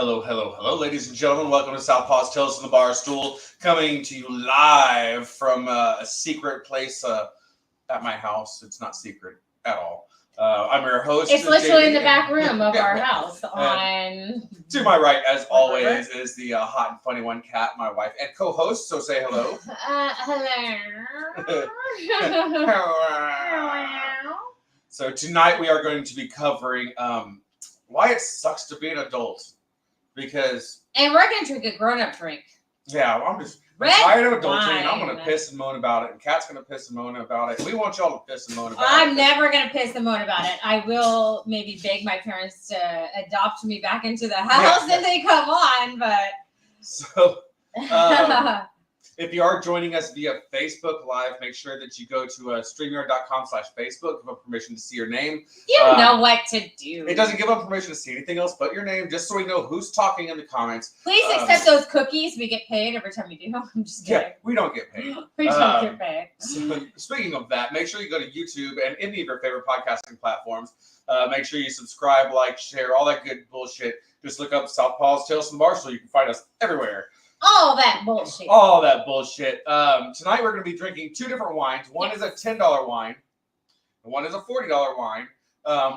Hello, ladies and gentlemen. Welcome to Southpaw's Tales from the Bar Stool, coming to you live from a secret place at my house. It's not secret at all. I'm your host. It's literally in the back and, room of our house. On to my right, as always, is the hot and funny one, Kat, my wife and co-host. So say hello. Hello. So tonight we are going to be covering why it sucks to be an adult. Because and we're gonna drink a grown-up drink. Yeah, I'm tired of adulting, and I'm gonna piss and moan about it, and Kat's gonna piss and moan about it. We want y'all to piss and moan about it. I'm never gonna piss and moan about it. I will maybe beg my parents to adopt me back into the house if they come on, but so if you are joining us via Facebook Live, make sure that you go to streamyard.com/Facebook. Give up permission to see your name. You know what to do. It doesn't give up permission to see anything else but your name, just so we know who's talking in the comments. Please accept those cookies. We get paid every time we do. I'm just kidding. Yeah, we don't get paid. We don't get paid. So, speaking of that, make sure you go to YouTube and any of your favorite podcasting platforms. Make sure you subscribe, like, share, all that good bullshit. Just look up Southpaw's Tales from the Bar so you can find us everywhere. All that bullshit. All that bullshit. Tonight we're going to be drinking two different wines. One is a $10 wine, and one is a $40 wine.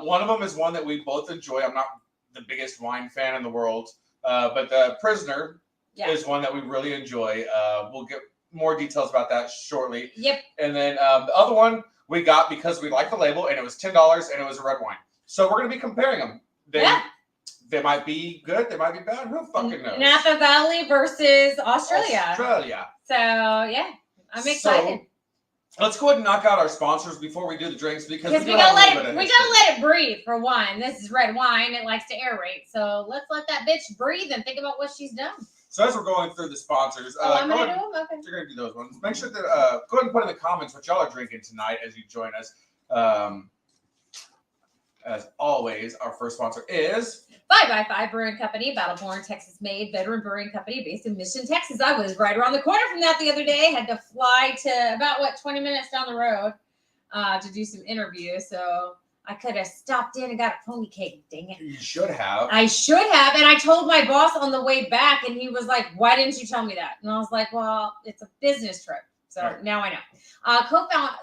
One of them is one that we both enjoy. I'm not the biggest wine fan in the world, but the Prisoner is one that we really enjoy. We'll get more details about that shortly. Yep. And then the other one we got because we liked the label, and it was $10, and it was a red wine. So we're going to be comparing them. They might be good. They might be bad. Who fucking knows? Napa Valley versus Australia. So, yeah, I'm excited. So, let's go ahead and knock out our sponsors before we do the drinks because we gotta let it breathe for one. This is red wine. It likes to aerate. So let's let that bitch breathe and think about what she's done. So as we're going through the sponsors, I'm going to do them? Okay. You're going to do those ones. Make sure that, go ahead and put in the comments what y'all are drinking tonight as you join us. As always, our first sponsor is 5x5 Brewing Company, Battleborn, Texas-made veteran brewing company based in Mission, Texas. I was right around the corner from that the other day. Had to fly to about 20 minutes down the road to do some interviews. So I could have stopped in and got a pony cake. Dang it! You should have. I should have, and I told my boss on the way back, and he was like, "Why didn't you tell me that?" And I was like, "Well, it's a business trip." So now I know.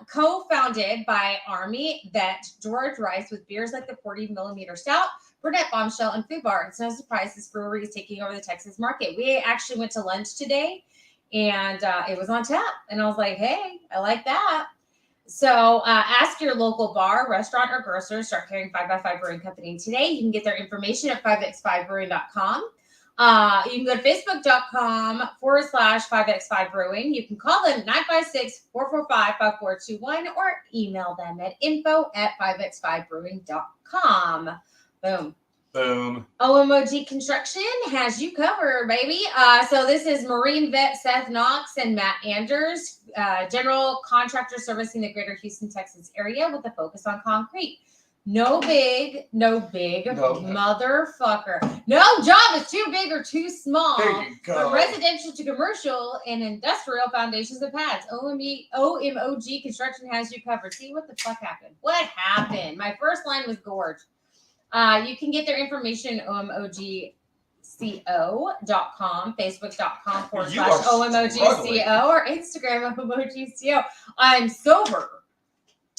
Co-founded by Army vet George Rice with beers like the 40mm Stout, Burnett Bombshell, and Food Bar. It's no surprise this brewery is taking over the Texas market. We actually went to lunch today, and it was on tap. And I was like, hey, I like that. So ask your local bar, restaurant, or grocer to start carrying 5x5 Brewing Company today. You can get their information at 5x5brewing.com. You can go to facebook.com/5x5 brewing. You can call them 956-445-5421 or email them at info@5x5brewing.com. Boom. Boom. OMOG Construction has you covered, baby. So this is Marine vet Seth Knox and Matt Anders, general contractor servicing the greater Houston, Texas area with a focus on concrete. No big, motherfucker. No job is too big or too small. There you go. From residential to commercial and industrial foundations and pads. OMOG Construction has you covered. See what the fuck happened? What happened? My first line was gorge. You can get their information omogco.com, facebook.com/omogco, or Instagram omogco. I'm sober.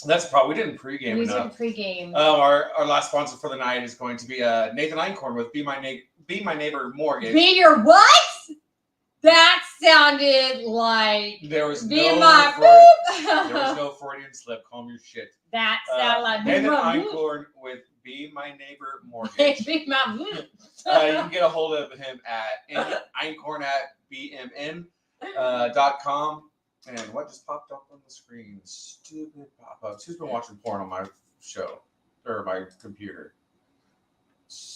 That's probably, we didn't pregame We enough. didn't pregame. Our last sponsor for the night is going to be Nathan Einkorn with Be My Neighbor Mortgage. Be your what? That sounded like There was there no Freudian slip. Calm your shit. That sounded like Nathan Einkorn with Be My Neighbor Mortgage. Be my You can get a hold of him at einkorn@bmn.com. And what just popped up on the screen? Stupid pop-ups. Who's been watching porn on my show? Or my computer?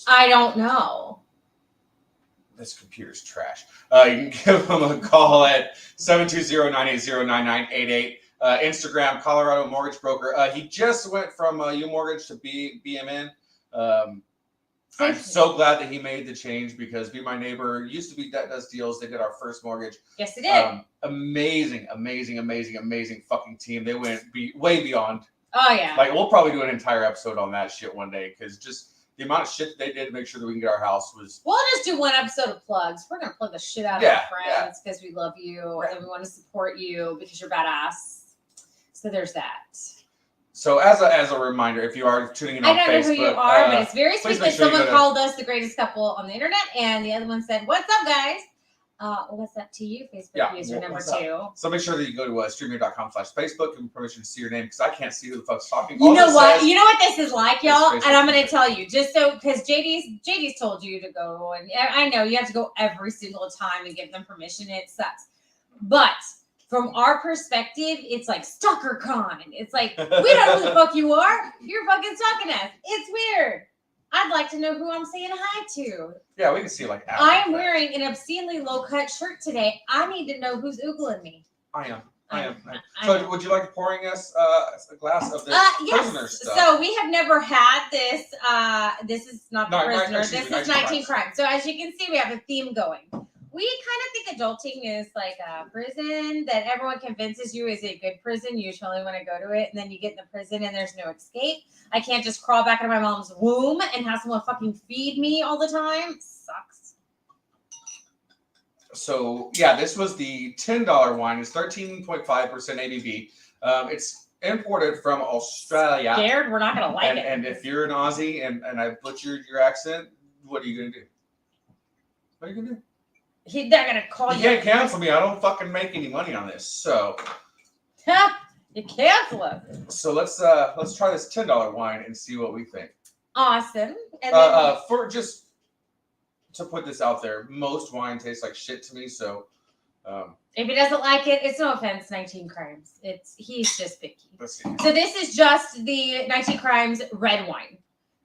I don't know. This computer's trash. You can give them a call at 720-980-9988. Instagram, Colorado Mortgage Broker. He just went from U-Mortgage to BMN. I'm so glad that he made the change because Be My Neighbor used to be Debt Does Deals. They did our first mortgage. Yes, it did. Amazing fucking team. They went way beyond. Oh, yeah. Like, we'll probably do an entire episode on that shit one day because just the amount of shit that they did to make sure that we can get our house was. We'll just do one episode of plugs. We're gonna plug the shit out of our friends because we love you and we want to support you because you're badass. So there's that. So as a reminder, if you are tuning in on Facebook, I don't know who you are, but it's very sweet that sure someone called us the greatest couple on the internet, and the other one said, "What's up, guys?" What's up to you, Facebook user number 2. So make sure that you go to streamer.com/Facebook, give me permission to see your name because I can't see who the fuck's talking. You know what? You know what this is like, y'all? And I'm going to tell you, just so, because JD's told you to go, and I know you have to go every single time and give them permission. It sucks. But from our perspective, it's like stalker con. It's like, we don't know who the fuck you are. You're fucking stalking us. It's weird. I'd like to know who I'm saying hi to. Yeah, we can see like. I am wearing an obscenely low-cut shirt today. I need to know who's oogling me. I am. So, would you like pouring us a glass of this prisoner stuff? So we have never had this. This is not the prisoner. This is 19 crimes. So as you can see, we have a theme going. We kind of think adulting is like a prison that everyone convinces you is a good prison. You usually want to go to it, and then you get in the prison and there's no escape. I can't just crawl back into my mom's womb and have someone fucking feed me all the time. Sucks. So yeah, this was the $10 wine. It's 13.5% ABV. It's imported from Australia. Scared we're not gonna like it. And if you're an Aussie and I butchered your accent, what are you gonna do? What are you gonna do? He's not gonna call you. You can't cancel me. I don't fucking make any money on this. So you cancel it. So let's try this $10 wine and see what we think. Awesome. And then, for just to put this out there, most wine tastes like shit to me. So if he doesn't like it, it's no offense. 19 crimes. He's just picky. Let's see. So this is just the 19 crimes red wine.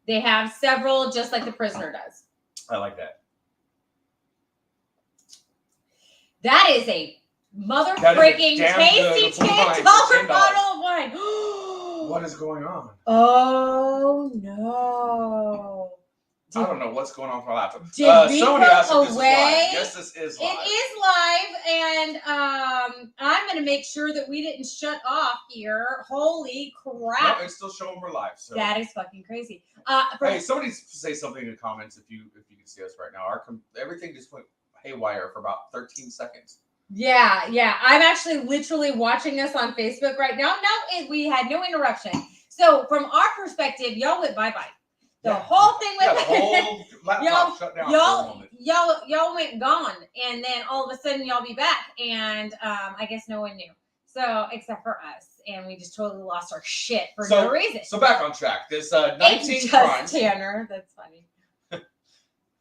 They have several, just like the prisoner does. I like that. That is a mother-freaking tasty $10 bottle of wine. What is going on? Oh, no. I don't know what's going on with my laptop. Somebody asked if this is live. Yes, this is live. It is live, and I'm going to make sure that we didn't shut off here. Holy crap. No, it's still showing we're live. So. That is fucking crazy. Hey, somebody say something in the comments if you can see us right now. Everything just went haywire for about 13 seconds. Yeah. I'm actually literally watching us on Facebook right now. No, we had no interruption. So from our perspective, y'all went bye-bye. The whole thing went the whole laptop shut down for a moment. Y'all went gone, and then all of a sudden y'all be back, and I guess no one knew. So except for us, and we just totally lost our shit for no reason. So back on track. This 19 crimes. Tanner, that's funny.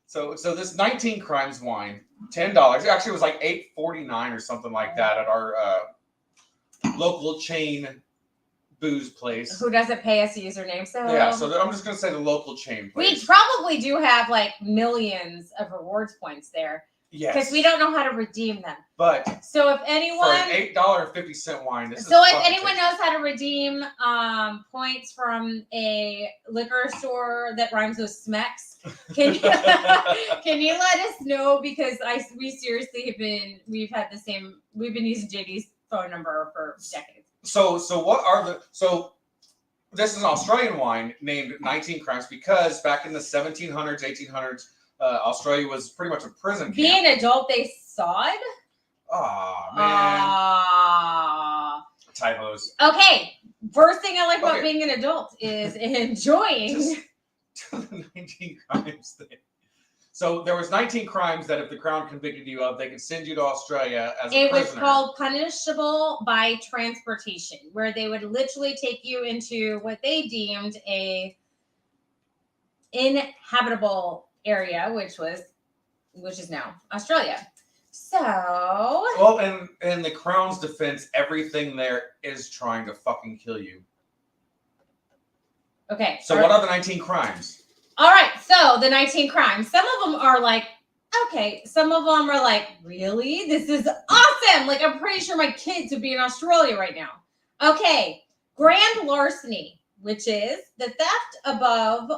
So this 19 crimes wine, $10. Actually, it was like $8.49 or something like that at our local chain booze place. Who doesn't pay us a username? So I'm just gonna say the local chain place. We probably do have like millions of rewards points there. Yes. Because we don't know how to redeem them. But so if anyone for an $8.50 wine, this is so if anyone knows how to redeem points from a liquor store that rhymes with Smex, can you let us know? Because we seriously we've been using JD's phone number for decades. So this is an Australian wine named 19 Crimes because back in the 1700s, 1800s, Australia was pretty much a prison camp. Being an adult, they sawed? Aw, man. Typos. Okay. First thing I like about being an adult is enjoying. Just 19 crimes thing. So there was 19 crimes that if the Crown convicted you of, they could send you to Australia as a prisoner. It was called punishable by transportation, where they would literally take you into what they deemed a inhabitable area, which is now Australia. So well, in the Crown's defense, everything there is trying to fucking kill you. Okay. So what are the 19 crimes? All right, so the 19 crimes. Some of them are like, okay. Some of them are like, really? This is awesome. Like, I'm pretty sure my kids would be in Australia right now. Okay. Grand larceny, which is the theft above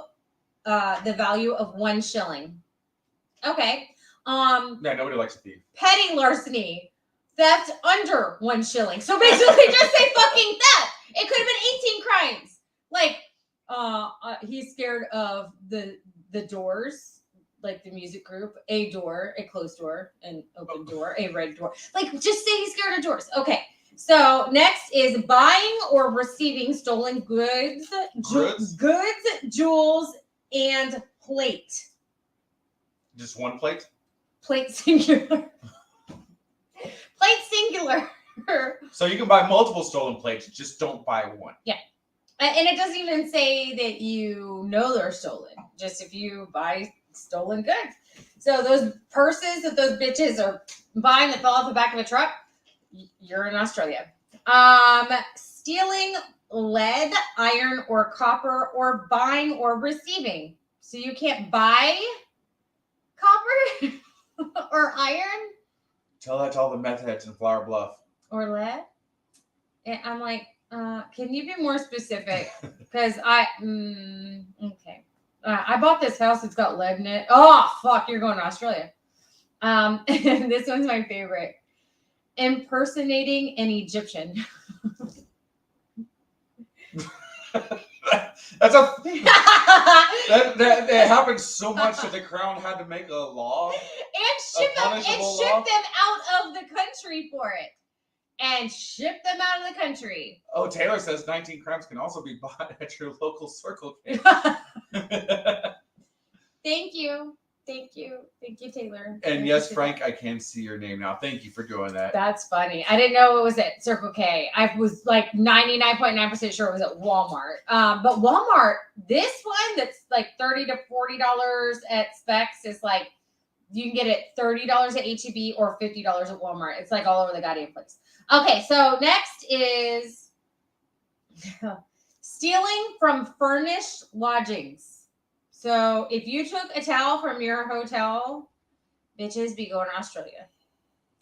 the value of 1 shilling. Okay. Yeah, nobody likes a thief. Petty larceny, theft under 1 shilling. So basically just say fucking theft. It could have been 18 crimes. Like, He's scared of the Doors, like the music group. A door, a closed door, an open door, a red door. Like, just say he's scared of doors. Okay. So next is buying or receiving stolen goods, jewels, and plate. Just one plate? Plate singular. Plate singular. So you can buy multiple stolen plates, just don't buy one. Yeah. And it doesn't even say that you know they're stolen. Just if you buy stolen goods. So those purses that those bitches are buying that fell off the back of a truck, you're in Australia. Stealing lead, iron, or copper, or buying or receiving. So you can't buy copper or iron. Tell that to all the meth heads in Flower Bluff. Or lead. And I'm like, can you be more specific? Because okay. I bought this house. It's got lead in it. Oh, fuck. You're going to Australia. And this one's my favorite. Impersonating an Egyptian. That's a that happens so much that the crown had to make a law and ship them out of the country for it. And ship them out of the country. Oh, Taylor says 19 crowns can also be bought at your local Circle K. Thank you, Taylor. And yes, Frank, I can see your name now. Thank you for doing that. That's funny. I didn't know it was at Circle K. I was like 99.9% sure it was at Walmart. But Walmart, this one that's like $30 to $40 at Specs is like, you can get it $30 at H-E-B or $50 at Walmart. It's like all over the goddamn place. Okay, so next is stealing from furnished lodgings. So if you took a towel from your hotel, bitches be going to Australia.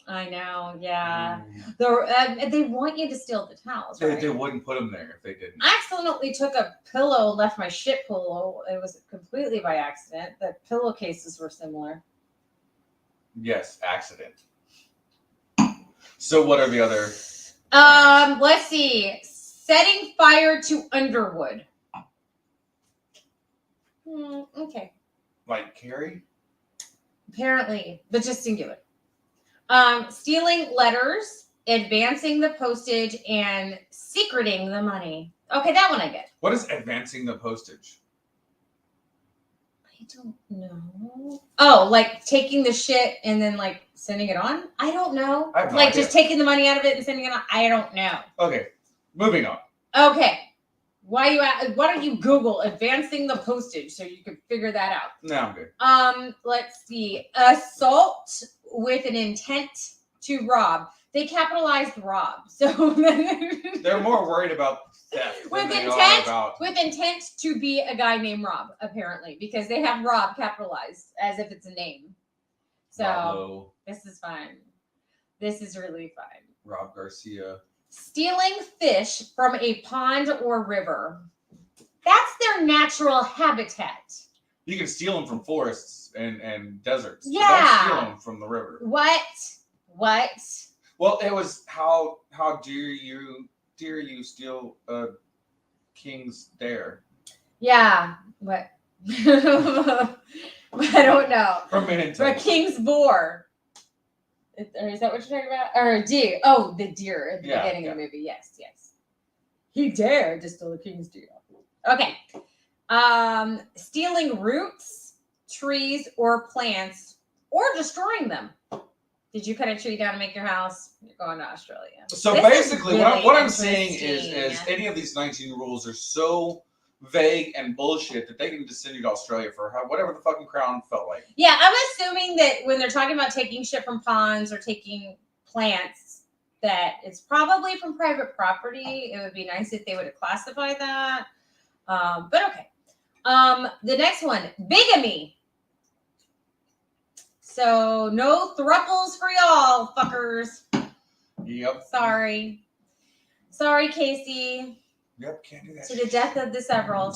I know, yeah. They want you to steal the towels, right? They wouldn't put them there if they didn't. I accidentally took a pillow, left my shit pillow. It was completely by accident. The pillowcases were similar. Yes, accident. So what are the other? Let's see. Setting fire to Underwood. Okay. Like Carrie? Apparently, but just singular. Stealing letters, advancing the postage, and secreting the money. Okay, that one I get. What is advancing the postage? I don't know. Oh, like taking the shit and then like sending it on? I don't know. I have no like idea. just taking the money out of it and sending it on? I don't know. Okay, moving on. Okay. Why don't you Google advancing the postage so you can figure that out? No, I'm good. Let's see. Assault with an intent to rob. They capitalized rob. So they're more worried about theft with than intent, they are about with intent to be a guy named Rob, apparently, because they have Rob capitalized as if it's a name. So Roblo. This is fun. This is really fun. Rob Garcia. Stealing fish from a pond or river. That's their natural habitat. You can steal them from forests and deserts. Yeah. But don't steal them from the river. What? Well, it was how dare you steal a king's dare? Yeah. What? I don't know. From Men For a king's boar. Is that what you're talking about? Or a deer? Oh, the deer at the beginning of the movie. Yes. He dared to steal the king's deer. Okay. Stealing roots, trees, or plants, or destroying them. Did you cut a tree down to make your house? You're going to Australia. So this basically, really what I'm saying is any of these 19 rules are so vague and bullshit that they can just send you to Australia for whatever the fucking crown felt like. Yeah, I'm assuming that when they're talking about taking shit from ponds or taking plants, that it's probably from private property. It would be nice if they would have classified that. But okay. The next one, bigamy. So no thruples for y'all, fuckers. Yep. Sorry, Casey. Yep, can't do that. To the death of the several.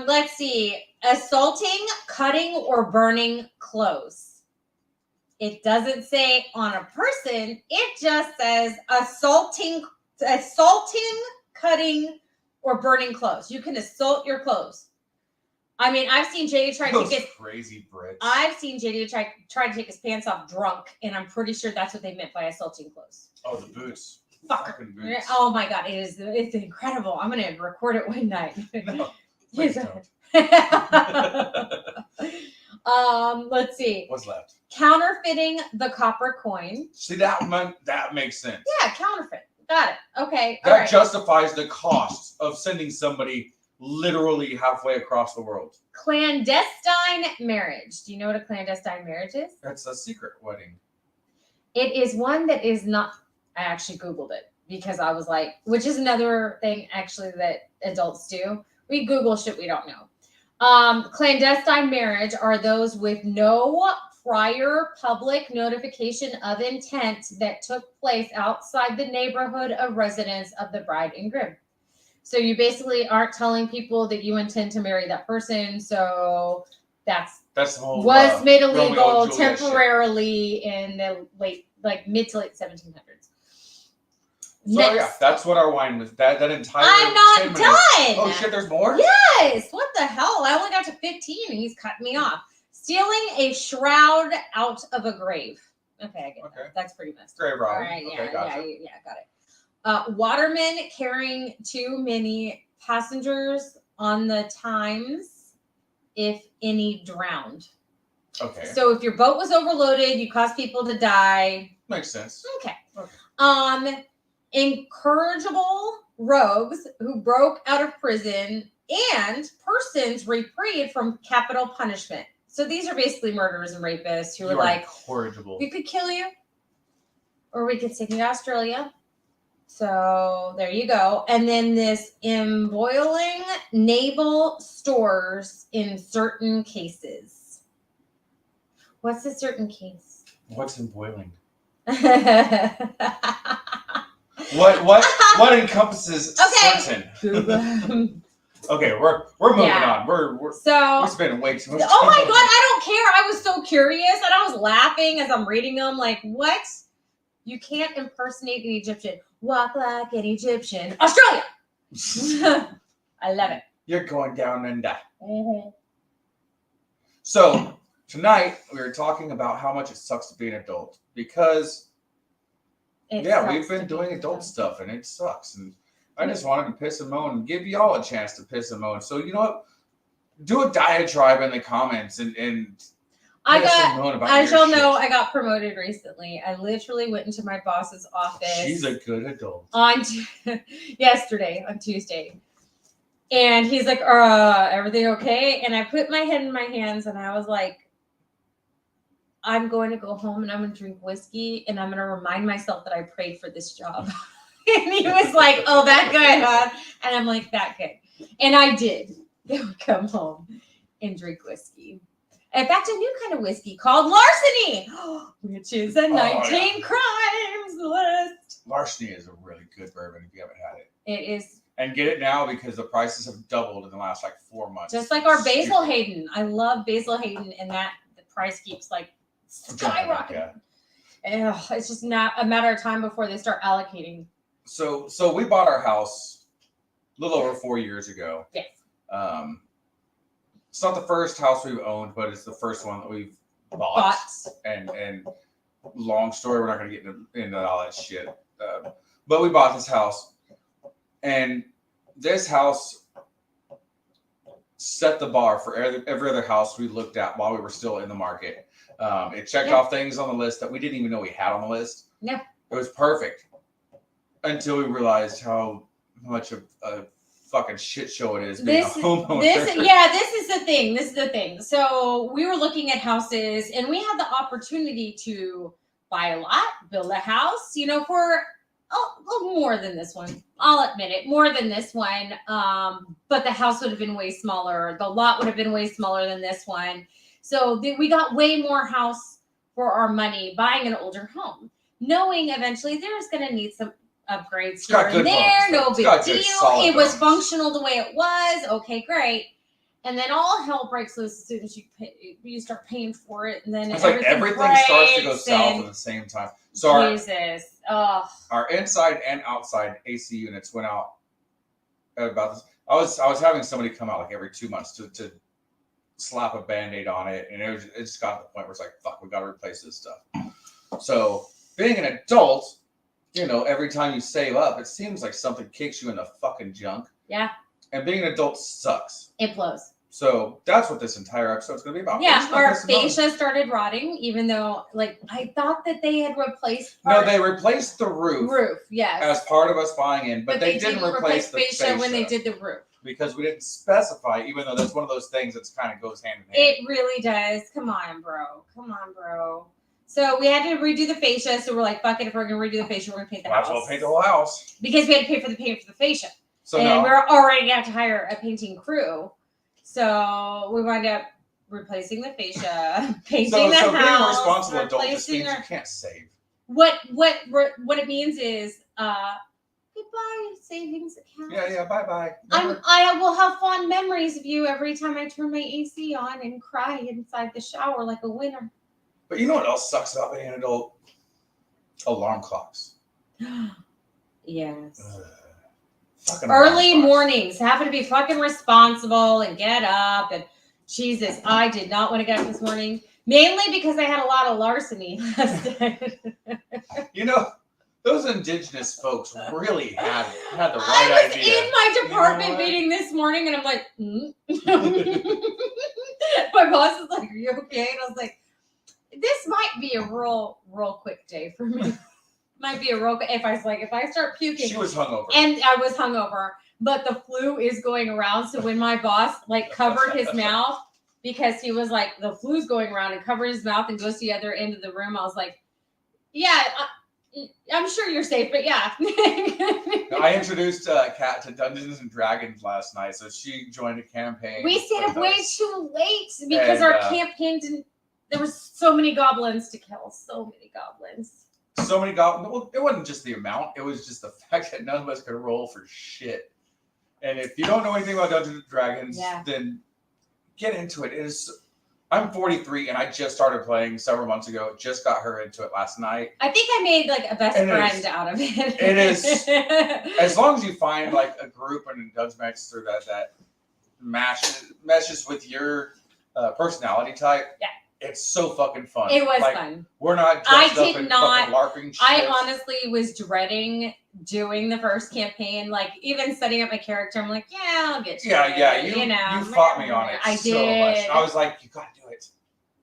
Let's see. Assaulting, cutting, or burning clothes. It doesn't say on a person. It just says assaulting, cutting, or burning clothes. You can assault your clothes. I mean, I've seen JD try to Those take his crazy Brits. I've seen JD try to take his pants off drunk, and I'm pretty sure that's what they meant by assaulting clothes. Oh, the boots. Fucker. Fucking boots. Oh my god, it's incredible. I'm gonna record it one night. No, please don't. Let's see. What's left? Counterfeiting the copper coin. See, that makes sense. Yeah, counterfeit. Got it. Okay. That All right. justifies the cost of sending somebody literally halfway across the world. Clandestine marriage. Do you know what a clandestine marriage is? That's a secret wedding. It is one that is not. I actually Googled it because I was like, which is another thing actually that adults do. We Google shit we don't know. Clandestine marriage are those with no prior public notification of intent that took place outside the neighborhood of residence of the bride and groom. So you basically aren't telling people that you intend to marry that person. So that's the whole was made Romeo and illegal Juliet temporarily in the mid to late 1700s. So Next. yeah, that's what our wine was. That entire. I'm not 10 minutes. done. Oh shit! There's more. Yes. What the hell? I only got to 15 and he's cut me off. Stealing a shroud out of a grave. Okay, I get that. That's pretty messed up. Grave All robbing. right, Okay, yeah, gotcha. yeah, got it. Watermen carrying too many passengers on the Thames, if any drowned. Okay. So if your boat was overloaded, you caused people to die. Makes sense. Okay. Incorrigible rogues who broke out of prison and persons reprieved from capital punishment. So these are basically murderers and rapists who are like, incorrigible. we could kill you or we could send you to Australia. So there you go. And then this emboiling naval stores in certain cases. What's a certain case? What's in boiling? What encompasses certain? Okay, we're moving on. We're spending way too much time. Oh my god, I don't care. I was so curious and I was laughing as I'm reading them. Like, what? You can't impersonate an Egyptian. Walk like an Egyptian. Australia. I love it. You're going down and die. Mm-hmm. So tonight we were talking about how much it sucks to be an adult because we've been doing adult stuff and it sucks. And I just wanted to piss and moan and give y'all a chance to piss and moan. So you know what? Do a diatribe in the comments and as y'all know, I got promoted recently. I literally went into my boss's office. She's a good adult. On Tuesday. And he's like, everything okay? And I put my head in my hands and I was like, I'm going to go home and I'm going to drink whiskey and I'm going to remind myself that I prayed for this job. And he was like, oh, that good, huh? And I'm like, that good. And I did. Come home and drink whiskey. In fact, a new kind of whiskey called larceny, which is a 19 crimes list. Larceny is a really good bourbon if you haven't had it. It is. And get it now because the prices have doubled in the last 4 months. Just like our Basil Hayden. I love Basil Hayden and the price keeps skyrocketing. It's just not a matter of time before they start allocating. So we bought our house a little over 4 years ago. Yes. It's not the first house we've owned, but it's the first one that we've bought. And long story, we're not going to get into all that shit. But we bought this house, and this house set the bar for every other house we looked at while we were still in the market. It checked off things on the list that we didn't even know we had on the list. Yeah. It was perfect until we realized how much of a fucking shit show it is being a homeowner. This is the thing. So we were looking at houses and we had the opportunity to buy a lot, build a house, for more than this one. I'll admit it, more than this one. But the house would have been way smaller. The lot would have been way smaller than this one. So we got way more house for our money buying an older home, knowing eventually there's going to need some upgrades here and there. No big deal. It was functional the way it was. Okay, great. And then all hell breaks loose as soon as you start paying for it, and then it's like everything starts to go south at the same time. So our inside and outside AC units went out about this. I was having somebody come out like every 2 months to slap a Band-Aid on it, and it just got to the point where it's like, fuck, we got to replace this stuff. So being an adult, you know, every time you save up, it seems like something kicks you in the fucking junk. Yeah. And being an adult sucks. It blows. So that's what this entire episode's going to be about. Yeah, our fascia started rotting, even though, like, I thought that they had replaced. No, they replaced the roof. Yes. As part of us buying in, but they didn't replace the fascia when they did the roof. Because we didn't specify, even though that's one of those things that's kind of goes hand in hand. It really does. Come on, bro. So we had to redo the fascia. So we're like, fuck it. If we're going to redo the fascia, we're going to paint the house. Might as well paint the whole house. Because we had to pay for the paint for the fascia. So and we're already going to have to hire a painting crew. So we wind up replacing the fascia, painting the house. So being a responsible adult just means you can't save. What it means is goodbye savings account. Yeah, bye. I will have fond memories of you every time I turn my AC on and cry inside the shower like a winner. But you know what else sucks about being an adult? Alarm clocks. Yes. Early mornings, having to be fucking responsible and get up. And Jesus, I did not want to get up this morning, mainly because I had a lot of larceny last night. You know, those indigenous folks really had the right idea. I was in my department meeting this morning, and I'm like, my boss is like, "Are you okay?" And I was like, "This might be a real quick day for me." Might be a real. If I start puking. She was hungover. And I was hungover, but the flu is going around. So when my boss covered his mouth because he was like, the flu's going around, and covered his mouth and goes to the other end of the room, I was like, yeah, I'm sure you're safe, but yeah. I introduced Kat to Dungeons and Dragons last night, so she joined a campaign. We stayed up way too late because our campaign didn't. There was so many goblins to kill. So many goblins. Well, it wasn't just the amount. It was just the fact that none of us could roll for shit. And if you don't know anything about Dungeons and Dragons, then get into it. I'm 43, and I just started playing several months ago. Just got her into it last night. I think I made a best friend out of it. It is. As long as you find a group and it does match through that meshes with your personality type. Yeah. It's so fucking fun. It was fun. We're not dressed up in fucking LARPing shit. I honestly was dreading doing the first campaign. Even setting up my character, I'm like, yeah, I'll get you. Yeah. You fought me on it so much. I was like, you gotta do it.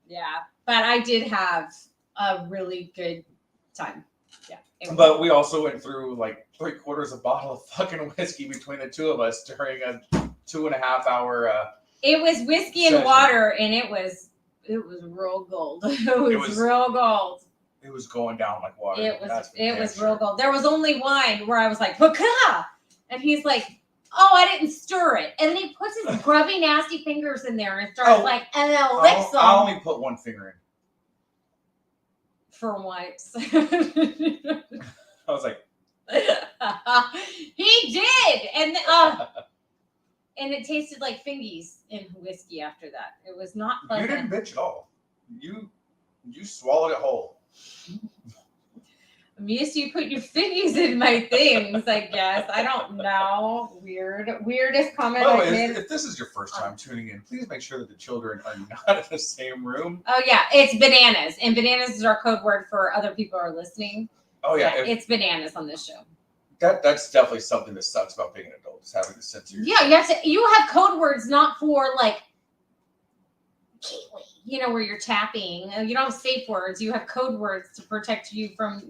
Yeah. But I did have a really good time. Yeah. But we also went through 3/4 a bottle of fucking whiskey between the two of us during a 2.5 hour it was whiskey and water, and it was real gold. It was real gold. It was going down like water. It was real gold. There was only wine where I was like, "Paka!" And he's like, "Oh, I didn't stir it." And then he puts his grubby, nasty fingers in there and starts and then licks them. I only put one finger in. For once. I was like, he did, and and it tasted like fingies in whiskey after that. It was not pleasant. You didn't bitch at all. You swallowed it whole. I'm used to you put your fingies in my things, I guess. I don't know. Weirdest comment I've made. If this is your first time tuning in, please make sure that the children are not in the same room. Oh, yeah. It's bananas. And bananas is our code word for other people who are listening. Oh, yeah. It's bananas on this show. That's definitely something that sucks about being an adult, is having to censor yourself. Yeah, you have code words not for where you're tapping. You don't have safe words. You have code words to protect you from,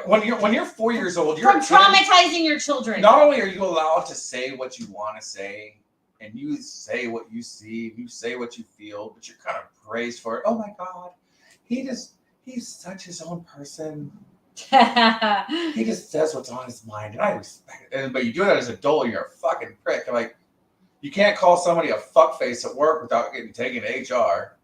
when you're 4 years old, you're from traumatizing your children. Not only are you allowed to say what you want to say, and you say what you see, you say what you feel, but you're kind of praised for it. Oh my God, he's such his own person. He just says what's on his mind, and I respect it. But you do that as an adult, you're a fucking prick. You can't call somebody a fuckface at work without getting taken to HR.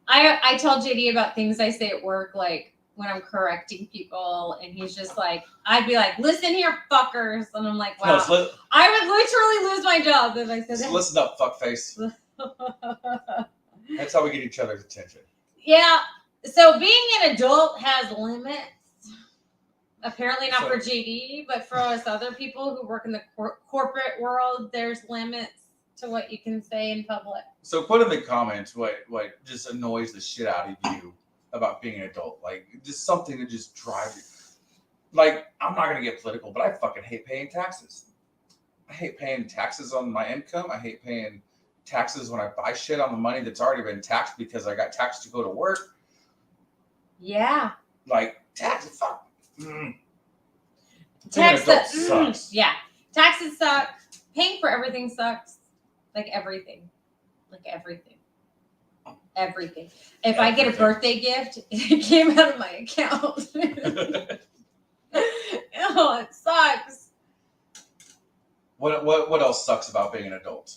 I tell JD about things I say at work, when I'm correcting people, and he's just I'd be like, "Listen here, fuckers," and I'm like, "Wow, I would literally lose my job if I said that." Listen up, fuckface. That's how we get each other's attention. Yeah. So being an adult has limits. Apparently not So- for JD, but for us other people who work in the corporate world, there's limits to what you can say in public. So put in the comments what just annoys the shit out of you about being an adult. Like just something that just drives you. Like I'm not gonna get political, but I fucking hate paying taxes. I hate paying taxes on my income. I hate paying taxes when I buy shit on the money that's already been taxed because I got taxed to go to work. Yeah. Like taxes, fuck. Being an Tax adult that sucks. yeah. Taxes suck. Paying for everything sucks. Like everything. Like everything. Everything. If I get a Everything. birthday gift, it came out of my account. Oh, it sucks. What else sucks about being an adult?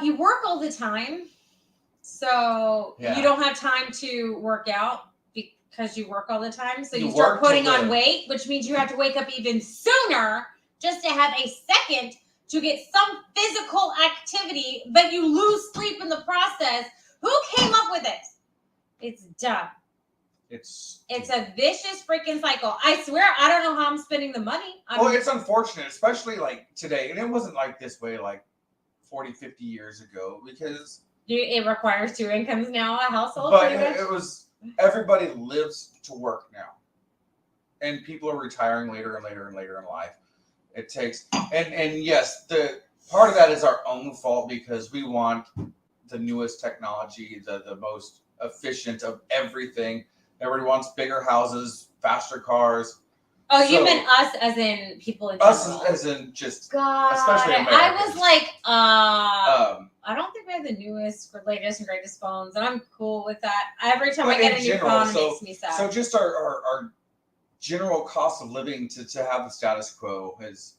You work all the time, so Yeah. you don't have time to work out because you work all the time. So You you start work to putting on live. weight, which means you have to wake up even sooner just to have a second to get some physical activity, but you lose sleep in the process. Who came up with it? It's dumb. It's a vicious freaking cycle. I swear, I don't know how I'm spending the money. well, it's unfortunate, especially like today. And it wasn't like this way like 40, 50 years ago because It requires 2 incomes now, a household. but pretty much. it was everybody lives to work now. And people are retiring later and later and later in life. It takes and yes, the part of that is our own fault because we want the newest technology, the most efficient of everything. Everybody wants bigger houses, faster cars. Oh, you So- meant us as in people in Us general. as in just God, especially I Americans. was like, I I don't think we have the newest, latest, and greatest phones, and I'm cool with that. Every time I But get in a new general, phone, it makes me sad. So just our general cost of living to have the status quo is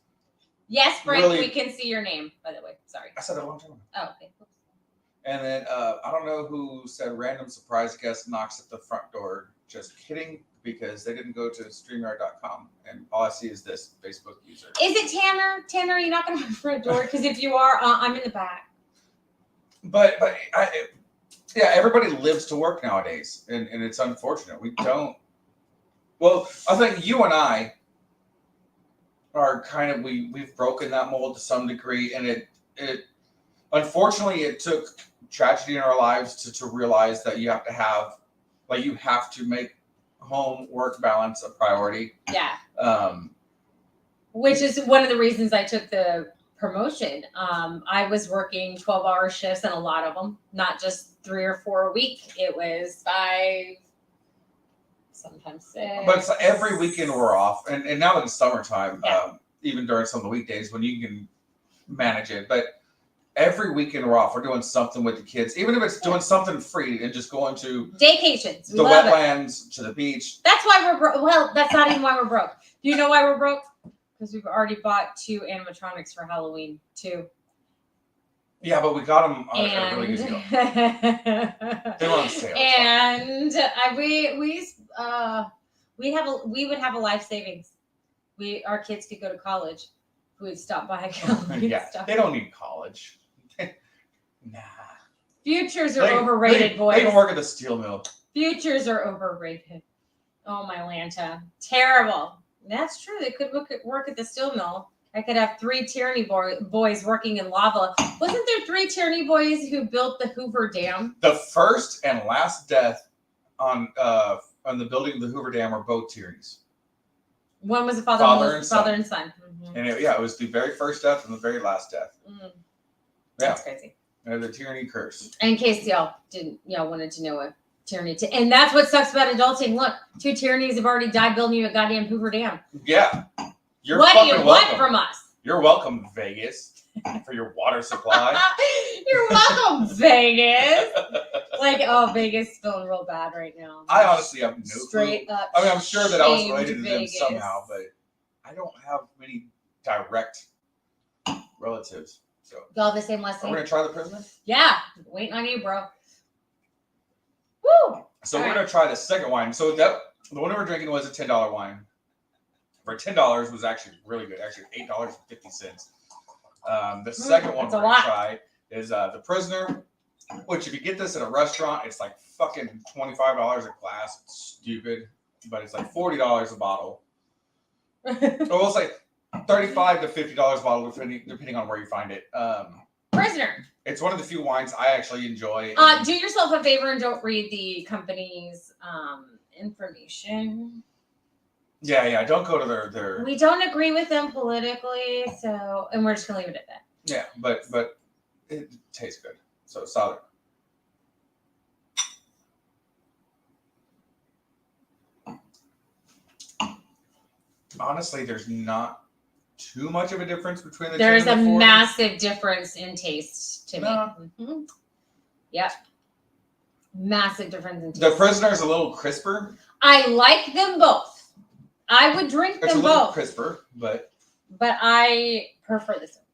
Yes, Frank, really- we can see your name, by the way. Sorry. I said that a long time ago. Oh, okay. And then I don't know who said random surprise guest knocks at the front door. Just kidding, because they didn't go to StreamYard.com, and all I see is this Facebook user. Is it Tanner? Tanner, are you knocking on the front door? Because if you are, I'm in the back. But yeah, everybody lives to work nowadays, and it's unfortunate. We don't. Well, I think you and I are kind of we've broken that mold to some degree, and it unfortunately it took tragedy in our lives to realize that you have to make home work balance a priority. Yeah. Um, Which is one of the reasons I took the promotion. I was working 12-hour shifts, and a lot of them, not just 3 or 4 a week. It was 5, sometimes 6. but it's every weekend we're off, and now that it's summertime, Yeah. even during some of the weekdays when you can manage it, but every weekend we're off. We're doing something with the kids, even if it's doing something free and just going to Vacations. We the love it. wetlands, to the beach. That's why we're broke. Well, that's not even why we're broke. Do you know why we're broke? Because we've already bought 2 animatronics for Halloween, 2. Yeah, but we got them at a really good deal. They were on sale. And we would have a life savings. Our kids could go to college. We would stop by Halloween Yeah, stuff. they don't need college. Nah. Futures are overrated, boys. They can work at the steel mill. Futures are overrated. Oh my Lanta. Terrible. That's true. They could work at the steel mill. I could have 3 Tierney boys working in lava. Wasn't there 3 Tierney boys who built the Hoover Dam? The first and last death on the building of the Hoover Dam were both Tierneys. One was a father and son. Mhm. And it was the very first death and the very last death. Mm. Yeah. That's crazy. The Tierney curse. In case y'all wanted to know what Tierney, and that's what sucks about adulting. Look, 2 Tierneys have already died building you a goddamn Hoover Dam. Yeah. You're What do fucking you welcome. want from us? You're welcome, Vegas, for your water supply. You're welcome, Vegas. Like, oh, Vegas is feeling real bad right now. I honestly have no Straight clue. up. I mean, I'm sure that I was shamed related to them Vegas. somehow, but I don't have many direct relatives. So, Y'all the same are last we name? gonna try the prisoner? Yeah, waiting on you, bro. Woo! So All we're right. gonna try the second wine. So the one we were drinking was a $10 wine. For $10 was actually really good. Actually, $8.50. The second one that's a we're gonna lot. try is the Prisoner. Which, if you get this at a restaurant, it's like fucking $25 a glass. It's stupid, but it's like $40 a bottle. Or it's like $35 to $50 a bottle, depending on where you find it. Prisoner. It's one of the few wines I actually enjoy. Do yourself a favor and don't read the company's information. Yeah. Don't go to their. We don't agree with them politically, so and we're just gonna leave it at that. Yeah, but it tastes good, so solid. Honestly, there's not too much of a difference between the. There's 10 and a the 40. massive difference in taste to me. Mm-hmm. Yep. Massive difference in taste. The Prisoner is a little crisper. I like them both. I would drink It's them a little both. crisper, but I prefer this one.